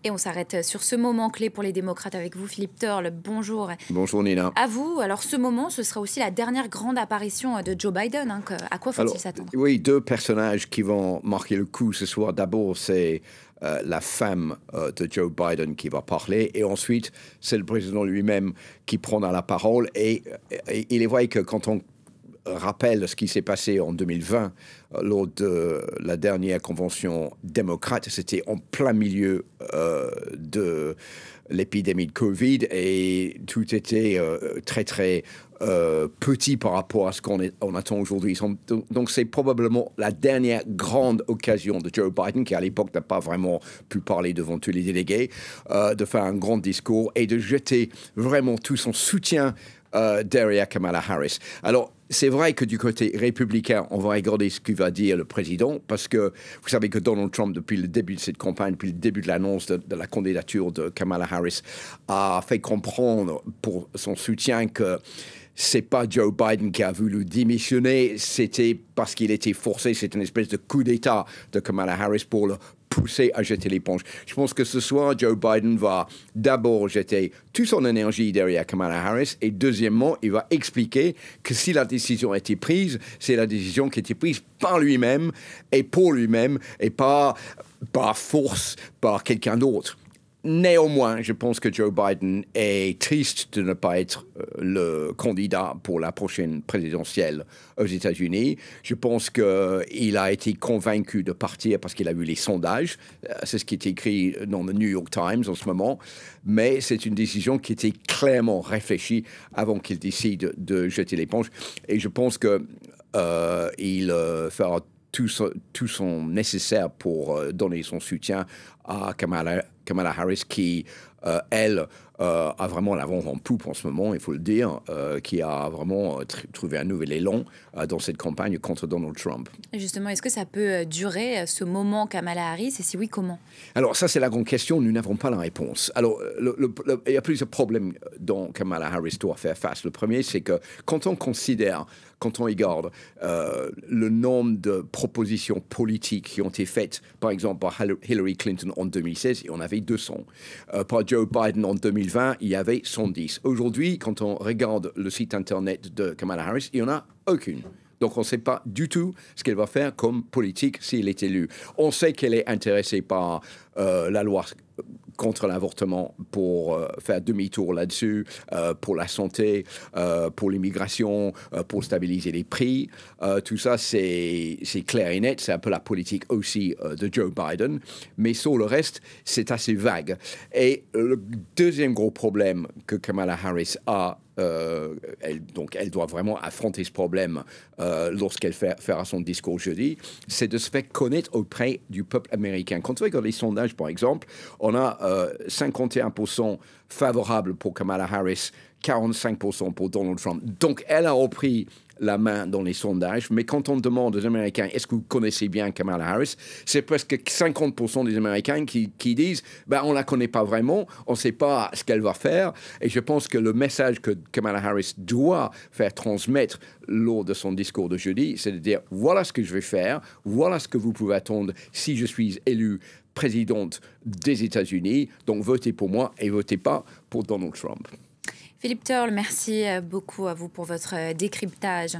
Et on s'arrête sur ce moment clé pour les démocrates avec vous, Philippe Turle. Bonjour. Bonjour Nina. À vous. Alors ce moment, ce sera aussi la dernière grande apparition de Joe Biden. À quoi faut-il s'attendre? Oui, deux personnages qui vont marquer le coup ce soir. D'abord, c'est la femme de Joe Biden qui va parler. Et ensuite, c'est le président lui-même qui prendra la parole. Et il est vrai que quand on rappelle ce qui s'est passé en 2020 lors de la dernière convention démocrate, c'était en plein milieu de l'épidémie de Covid et tout était très petit par rapport à ce qu'on attend aujourd'hui. Donc c'est probablement la dernière grande occasion de Joe Biden, qui à l'époque n'a pas vraiment pu parler devant tous les délégués, de faire un grand discours et de jeter vraiment tout son soutien derrière Kamala Harris. Alors, c'est vrai que du côté républicain, on va regarder ce que va dire le président, parce que vous savez que Donald Trump, depuis le début de cette campagne, depuis le début de l'annonce de la candidature de Kamala Harris, a fait comprendre pour son soutien que c'est pas Joe Biden qui a voulu démissionner, c'était parce qu'il était forcé, c'est une espèce de coup d'État de Kamala Harris pour le pousser à jeter l'éponge. Je pense que ce soir, Joe Biden va d'abord jeter toute son énergie derrière Kamala Harris et deuxièmement, il va expliquer que si la décision a été prise, c'est la décision qui a été prise par lui-même et pour lui-même et pas par force, par quelqu'un d'autre. Néanmoins, je pense que Joe Biden est triste de ne pas être le candidat pour la prochaine présidentielle aux États-Unis. Je pense qu'il a été convaincu de partir parce qu'il a vu les sondages. C'est ce qui est écrit dans le New York Times en ce moment. Mais c'est une décision qui était clairement réfléchie avant qu'il décide de jeter l'éponge. Et je pense qu'il fera tout son nécessaire pour donner son soutien à Kamala Harris qui, elle, a vraiment la vent en poupe en ce moment, il faut le dire, qui a vraiment trouvé un nouvel élan dans cette campagne contre Donald Trump. Et justement, est-ce que ça peut durer ce moment Kamala Harris et si oui, comment? Alors ça, c'est la grande question, nous n'avons pas la réponse. Alors, il y a plusieurs problèmes dont Kamala Harris doit faire face. Le premier, c'est que quand on regarde le nombre de propositions politiques qui ont été faites, par exemple par Hillary Clinton en 2016, et on avait 200. Par Joe Biden en 2020, il y avait 110. Aujourd'hui, quand on regarde le site internet de Kamala Harris, il n'y en a aucune. Donc, on ne sait pas du tout ce qu'elle va faire comme politique s'il est élu. On sait qu'elle est intéressée par la loi contre l'avortement pour faire demi-tour là-dessus, pour la santé, pour l'immigration, pour stabiliser les prix. Tout ça, c'est clair et net. C'est un peu la politique aussi de Joe Biden. Mais sur le reste, c'est assez vague. Et le deuxième gros problème que Kamala Harris a, elle doit vraiment affronter ce problème lorsqu'elle fera son discours jeudi, c'est de se faire connaître auprès du peuple américain. Quand on regarde les sondages, par exemple, on a 51% favorables pour Kamala Harris, 45% pour Donald Trump. Donc, elle a repris la main dans les sondages, mais quand on demande aux Américains « Est-ce que vous connaissez bien Kamala Harris ?», c'est presque 50% des Américains qui disent « On ne la connaît pas vraiment, on ne sait pas ce qu'elle va faire ». Et je pense que le message que Kamala Harris doit faire transmettre lors de son discours de jeudi, c'est de dire « Voilà ce que je vais faire, voilà ce que vous pouvez attendre si je suis élue présidente des États-Unis, donc votez pour moi et votez pas pour Donald Trump ». Philippe Turle, merci beaucoup à vous pour votre décryptage.